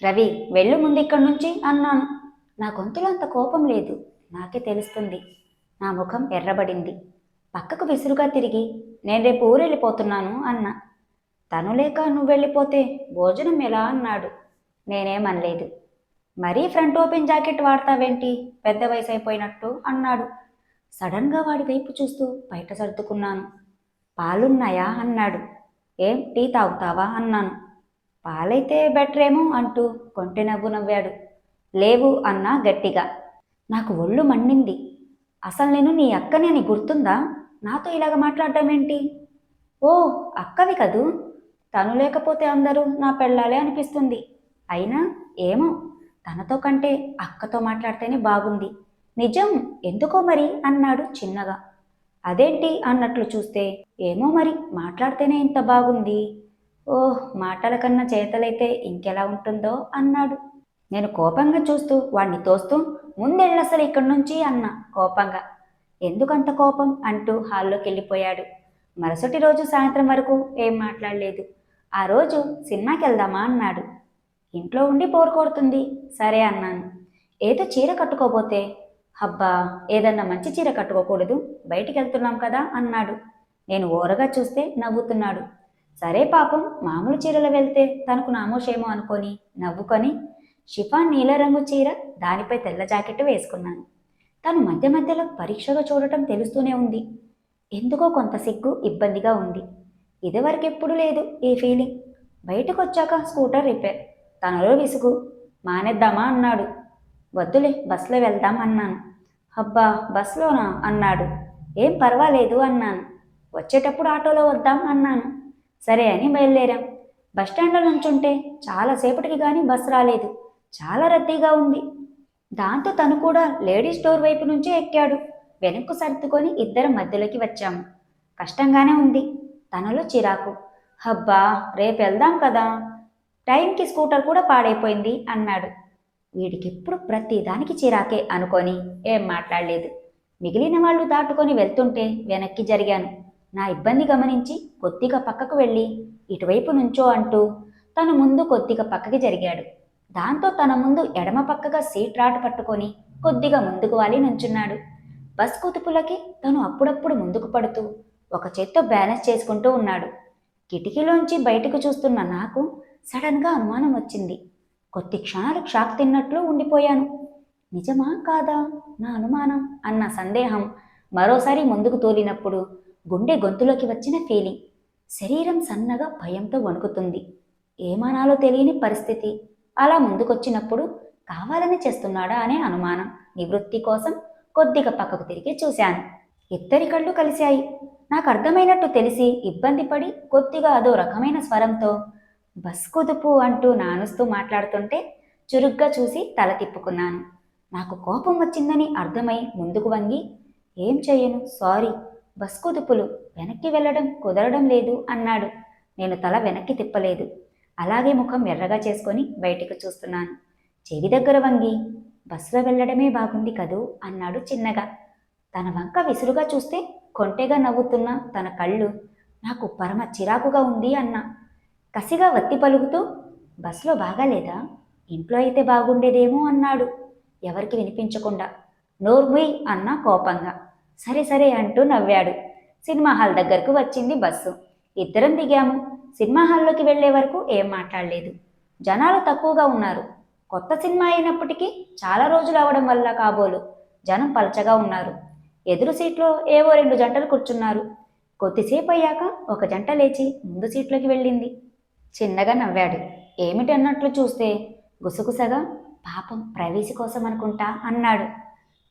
రవి, వెళ్ళు ముందు ఇక్కడి నుంచి అన్నాను. నా గొంతులో అంత కోపం లేదు. నాకే తెలుస్తుంది. నా ముఖం ఎర్రబడింది. పక్కకు విసురుగా తిరిగి, నేను రేపు ఊరెళ్ళిపోతున్నాను అన్నా. తను లేక నువ్వెళ్ళిపోతే భోజనం ఎలా అన్నాడు. నేనేమనలేదు. మరీ ఫ్రంట్ ఓపెన్ జాకెట్ వాడతావేంటి, పెద్ద వయసు అయిపోయినట్టు అన్నాడు. సడన్గా వాడి వైపు చూస్తూ బయట సర్దుకున్నాను. పాలున్నాయా అన్నాడు. ఏం టీ తాగుతావా అన్నాను. పాలైతే బెటరేమో అంటూ కొంటె నవ్వు నవ్వాడు. లేవు అన్నా గట్టిగా. నాకు ఒళ్ళు మండింది. అసలు నేను నీ అక్కని అని గుర్తుందా? నాతో ఇలాగ మాట్లాడటం ఏంటి? ఓ, అక్కవి కదూ. తను లేకపోతే అందరూ నా పెళ్ళాలే అనిపిస్తుంది. అయినా ఏమో, తనతో కంటే అక్కతో మాట్లాడితేనే బాగుంది. నిజం, ఎందుకో మరి అన్నాడు చిన్నగా. అదేంటి అన్నట్లు చూస్తే, ఏమో మరి, మాట్లాడితేనే ఇంత బాగుంది. ఓహ్, మాటల కన్నా చేతలైతే ఇంకెలా ఉంటుందో అన్నాడు. నేను కోపంగా చూస్తూ వాణ్ణి తోస్తూ, ముందెళ్ళసలు ఇక్కడి నుంచి అన్నా కోపంగా. ఎందుకంత కోపం అంటూ హాల్లోకి వెళ్ళిపోయాడు. మరుసటి రోజు సాయంత్రం వరకు ఏం మాట్లాడలేదు. ఆ రోజు సినిమాకి వెళ్దామా అన్నాడు. ఇంట్లో ఉండి బోర్ కొడుతుంది. సరే అన్నాను. ఏదో చీర కట్టుకోబోతే, హబ్బా, ఏదన్నా మంచి చీర కట్టుకోకూడదు, బయటికి వెళ్తున్నాం కదా అన్నాడు. నేను ఓరగా చూస్తే నవ్వుతున్నాడు. సరే పాపం, మామూలు చీరలో వెళ్తే తనకు నామోషేమో అనుకొని నవ్వుకొని షిఫాన్ నీలరంగు చీర, దానిపై తెల్ల జాకెట్ వేసుకున్నాను. తను మధ్య మధ్యలో పరీక్షగా చూడటం తెలుస్తూనే ఉంది. ఎందుకో కొంత సిగ్గు, ఇబ్బందిగా ఉంది. ఇదివరకెప్పుడు లేదు ఈ ఫీలింగ్. బయటకు వచ్చాక స్కూటర్ రిపేర్. తనలో విసుగు. మానేద్దామా అన్నాడు. వద్దులే, బస్సులో వెళ్దాం అన్నాను. అబ్బా, బస్సులోనా అన్నాడు. ఏం పర్వాలేదు అన్నాను. వచ్చేటప్పుడు ఆటోలో వద్దాం అన్నాను. సరే అని బయలుదేరాం. బస్టాండ్లో నుంచుంటే చాలాసేపటికి కానీ బస్సు రాలేదు. చాలా రద్దీగా ఉంది. దాంతో తను కూడా లేడీస్ డోర్ వైపు నుంచే ఎక్కాడు. వెనక్కు సర్దుకొని ఇద్దరం మధ్యలోకి వచ్చాము. కష్టంగానే ఉంది. తనలో చిరాకు. హబ్బా, రేపు వెళ్దాం కదా, టైంకి స్కూటర్ కూడా పాడైపోయింది అన్నాడు. వీడికిప్పుడు ప్రతిదానికి చిరాకే అనుకొని ఏం మాట్లాడలేదు. మిగిలిన వాళ్ళు దాటుకొని వెళ్తుంటే వెనక్కి జరిగాను. నా ఇబ్బంది గమనించి కొద్దిగా పక్కకు వెళ్ళి ఇటువైపు నుంచో అంటూ తను ముందు కొద్దిగా పక్కకి జరిగాడు. దాంతో తన ముందు ఎడమ పక్కగా సీట్ రాట పట్టుకొని కొద్దిగా ముందుకు వాలి నుంచున్నాడు. బస్ కుతుపులకి తను అప్పుడప్పుడు ముందుకు పడుతూ ఒక చేత్తో బ్యాలెన్స్ చేసుకుంటూ ఉన్నాడు. కిటికీలోంచి బయటకు చూస్తున్న నాకు సడన్గా అనుమానం వచ్చింది. కొద్ది క్షణాలు షాక్ తిన్నట్లు ఉండిపోయాను. నిజమా కాదా నా అనుమానం అన్న సందేహం మరోసారి ముందుకు తోలినప్పుడు గుండె గొంతులోకి వచ్చిన ఫీలింగ్. శరీరం సన్నగా భయంతో వణుకుతుంది. ఏమనాలో తెలియని పరిస్థితి. అలా ముందుకొచ్చినప్పుడు కావాలని చేస్తున్నాడా అనే అనుమానం నివృత్తి కోసం కొద్దిగా పక్కకు తిరిగి చూశాను. ఇద్దరి కళ్ళు కలిశాయి. నాకు అర్థమైనట్టు తెలిసి ఇబ్బంది పడి కొద్దిగా అదో రకమైన స్వరంతో బస్ కుదుపు అంటూ నానుస్తూ మాట్లాడుతుంటే చురుగ్గా చూసి తల తిప్పుకున్నాను. నాకు కోపం వచ్చిందని అర్థమై ముందుకు వంగి, ఏం చెయ్యను, సారీ, బస్ కుదుపులు, వెనక్కి వెళ్ళడం కుదరడం లేదు అన్నాడు. నేను తల వెనక్కి తిప్పలేదు. అలాగే ముఖం ఎర్రగా చేసుకొని బయటికి చూస్తున్నాను. చెవి దగ్గర వంగి, బస్సులో వెళ్ళడమే బాగుంది కదూ అన్నాడు చిన్నగా. తన వంక విసురుగా చూస్తే కొంటెగా నవ్వుతున్న తన కళ్ళు నాకు పరమ చిరాకుగా ఉంది అన్నా. కసిగా వత్తి పలుకుతూ, బస్సులో బాగాలేదా, ఇంట్లో అయితే బాగుండేదేమో అన్నాడు ఎవరికి వినిపించకుండా. నోర్ముయ్ అన్నా కోపంగా. సరే సరే అంటూ నవ్వాడు. సినిమా హాల్ దగ్గరకు వచ్చింది బస్సు. ఇద్దరం దిగాము. సినిమా హాల్లోకి వెళ్లే వరకు ఏం మాట్లాడలేదు. జనాలు తక్కువగా ఉన్నారు. కొత్త సినిమా అయినప్పటికీ చాలా రోజులు అవడం వల్ల కాబోలు జనం పలచగా ఉన్నారు. ఎదురు సీట్లో ఏవో 2 జంటలు కూర్చున్నారు. కొద్దిసేపు అయ్యాక ఒక జంట లేచి ముందు సీట్లోకి వెళ్ళింది. చిన్నగా నవ్వాడు. ఏమిటి అన్నట్లు చూస్తే గుసగుసగా, పాపం ప్రైవసీ కోసం అనుకుంటా అన్నాడు.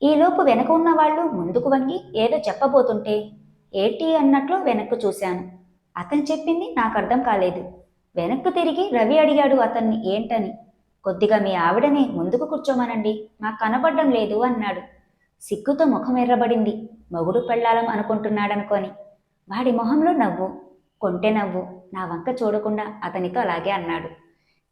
ఈలోపు వెనక ఉన్న వాళ్ళు ముందుకు వంగి ఏదో చెప్పబోతుంటే ఏటి అన్నట్లు వెనక్కు చూశాను. అతను చెప్పింది నాకు అర్థం కాలేదు. వెనక్కు తిరిగి రవి అడిగాడు అతన్ని ఏంటని. కొద్దిగా మీ ఆవిడని ముందుకు కూర్చోమనండి, నాకు కనబడ్డం లేదు అన్నాడు. సిగ్గుతో ముఖం ఎర్రబడింది. మొగుడు పెళ్ళాలం అనుకుంటున్నాడనుకొని. వాడి మొహంలో నవ్వు, కొంటె నవ్వు. నా వంక చూడకుండా అతనితో అలాగే అన్నాడు.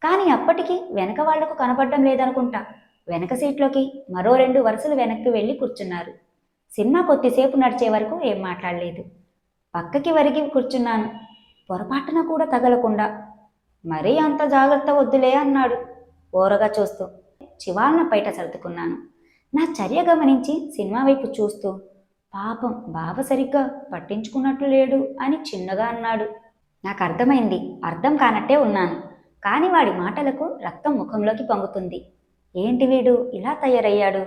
కానీ అప్పటికి వెనక వాళ్లకు కనపడడం లేదనుకుంటా. వెనక సీట్లోకి మరో 2 వరుసలు వెనక్కి వెళ్ళి కూర్చున్నారు. సినిమా కొద్దిసేపు నడిచే వరకు ఏం మాట్లాడలేదు. పక్కకి వరిగి కూర్చున్నాను, పొరపాటున కూడా తగలకుండా. మరీ అంత జాగ్రత్త వద్దులే అన్నాడు. ఓరగా చూస్తూ చివాలన బయట సర్దుకున్నాను. నా చర్య గమనించి సినిమా వైపు చూస్తూ పాపం బావ సరిగ్గా పట్టించుకున్నట్లు లేడు అని చిన్నగా అన్నాడు. నాకు అర్థమైంది. అర్థం కానట్టే ఉన్నాను. కానీ వాడి మాటలకు రక్తం ముఖంలోకి పొంగుతుంది. ఏంటి వీడు ఇలా తయారయ్యాడు?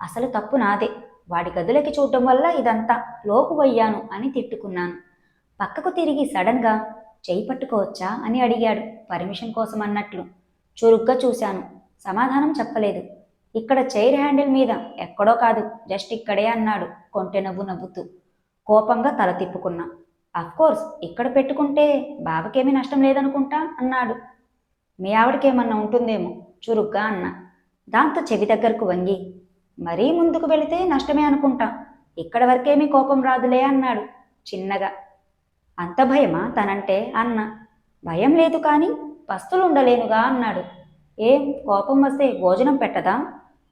అసలు తప్పు నాదే. వాడి గదులకి చూడటం వల్ల ఇదంతా లోకువయ్యాను అని తిట్టుకున్నాను. పక్కకు తిరిగి సడన్గా చేయి పట్టుకోవచ్చా అని అడిగాడు పర్మిషన్ కోసం అన్నట్లు. చురుగ్గా చూశాను. సమాధానం చెప్పలేదు. ఇక్కడ చైర్ హ్యాండిల్ మీద ఎక్కడో కాదు, జస్ట్ ఇక్కడే అన్నాడు కొంటె నవ్వు నవ్వుతూ. కోపంగా తల తిప్పుకున్నా. అఫ్కోర్స్ ఇక్కడ పెట్టుకుంటే బావకేమీ నష్టం లేదనుకుంటా అన్నాడు. మీ ఆవిడకేమన్నా ఉంటుందేమో చురుగ్గా అన్నా. దాంతో చెవి దగ్గరకు వంగి మరీ ముందుకు వెళితే నష్టమే అనుకుంటా, ఇక్కడ వరకేమీ కోపం రాదులే అన్నాడు చిన్నగా. అంత భయమా తనంటే అన్న. భయం లేదు కానీ పస్తులు ఉండలేనుగా అన్నాడు. ఏం కోపం వస్తే భోజనం పెట్టదా?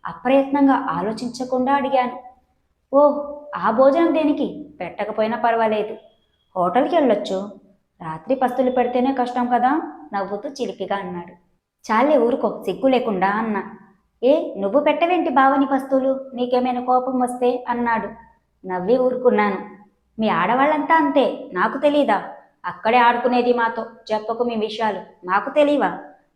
అప్రయత్నంగా ఆలోచించకుండా అడిగాను. ఓహ్, ఆ భోజనం దేనికి? పెట్టకపోయినా పర్వాలేదు, హోటల్కి వెళ్ళొచ్చు. రాత్రి పస్తులు పెడితేనే కష్టం కదా నవ్వుతూ చిలిపిగా అన్నాడు. చాలే ఊరుకో, సిగ్గు లేకుండా అన్న. ఏ నువ్వు పెట్టవేంటి బావని పస్తులు, నీకేమైనా కోపం వస్తే అన్నాడు. నవ్వి ఊరుకున్నాను. మీ ఆడవాళ్ళంతా అంతే, నాకు తెలీదా? అక్కడే ఆడుకునేది మాతో, చెప్పకు మీ విషయాలు, మాకు తెలీవా?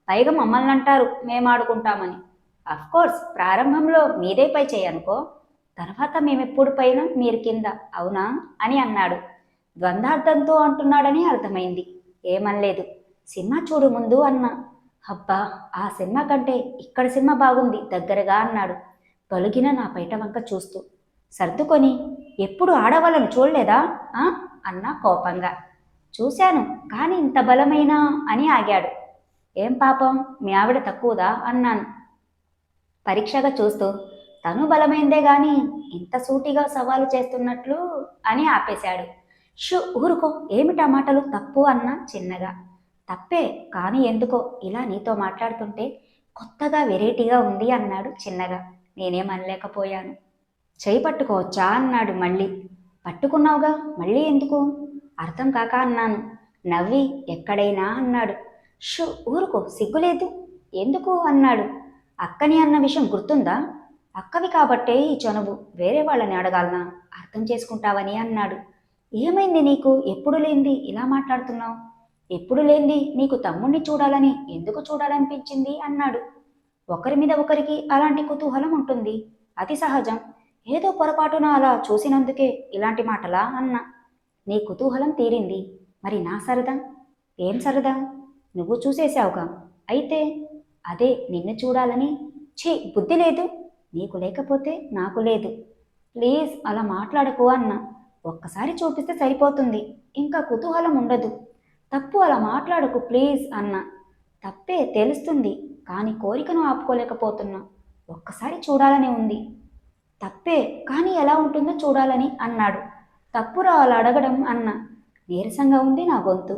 పైగా మమ్మల్ని అంటారు మేము ఆడుకుంటామని. అఫ్కోర్స్ ప్రారంభంలో మీదే పై చేయనుకో, తర్వాత మేమెప్పుడు పైన మీరు కింద, అవునా అని అన్నాడు. ద్వంద్వార్థంతో అంటున్నాడని అర్థమైంది. ఏమనలేదు. సినిమా చూడు ముందు అన్నా. అబ్బా, ఆ సినిమా కంటే ఇక్కడ సినిమా బాగుంది దగ్గరగా అన్నాడు తొలగిన నా పైట వంక చూస్తూ. సర్దుకొని ఎప్పుడు ఆడవాళ్ళను చూడలేదా అన్నా కోపంగా. చూశాను, కానీ ఇంత బలమైనా అని ఆగాడు. ఏం పాపం, మీ ఆవిడ తక్కువదా అన్నాను పరీక్షగా చూస్తూ. తను బలమైందే గాని ఇంత సూటిగా సవాలు చేస్తున్నట్లు అని ఆపేశాడు. ఊరుకో, ఏమిటా మాటలు, తప్పు అన్నా చిన్నగా. తప్పే, కానీ ఎందుకో ఇలా నీతో మాట్లాడుతుంటే కొత్తగా వెరైటీగా ఉంది అన్నాడు చిన్నగా. నేనేమనలేకపోయాను. చేయి పట్టుకోవచ్చా అన్నాడు మళ్ళీ. పట్టుకున్నావుగా, మళ్ళీ ఎందుకు? అర్థం కాక అన్నాను. నవ్వి ఎక్కడైనా అన్నాడు. ఊరుకో, సిగ్గులేదు. ఎందుకు అన్నాడు. అక్కని అన్న విషయం గుర్తుందా? అక్కవి కాబట్టే ఈ చనువు, వేరే వాళ్ళని అడగాలనా? అర్థం చేసుకుంటావని అన్నాడు. ఏమైంది నీకు? ఎప్పుడు లేంది ఇలా మాట్లాడుతున్నావు? ఎప్పుడు లేంది నీకు తమ్ముణ్ణి చూడాలని ఎందుకు చూడాలనిపించింది అన్నాడు. ఒకరి మీద ఒకరికి అలాంటి కుతూహలం ఉంటుంది, అతి సహజం. ఏదో పొరపాటున అలా చూసినందుకే ఇలాంటి మాటలా అన్నా. నీ కుతూహలం తీరింది, మరి నా సరదా? ఏం సరదా? నువ్వు చూసేశావుగా. అయితే అదే నిన్ను చూడాలని. బుద్ధి లేదు నీకు, లేకపోతే నాకు లేదు. ప్లీజ్ అలా మాట్లాడకు అన్నా. ఒక్కసారి చూపిస్తే సరిపోతుంది, ఇంకా కుతూహలం ఉండదు. తప్పు, అలా మాట్లాడకు ప్లీజ్ అన్నా. తప్పే తెలుస్తుంది, కానీ కోరికను ఆపుకోలేకపోతున్నా. ఒక్కసారి చూడాలని ఉంది. తప్పే, కానీ ఎలా ఉంటుందో చూడాలని అన్నాడు. తప్పురా అలా అడగడం అన్నా. నీరసంగా ఉంది నా గొంతు.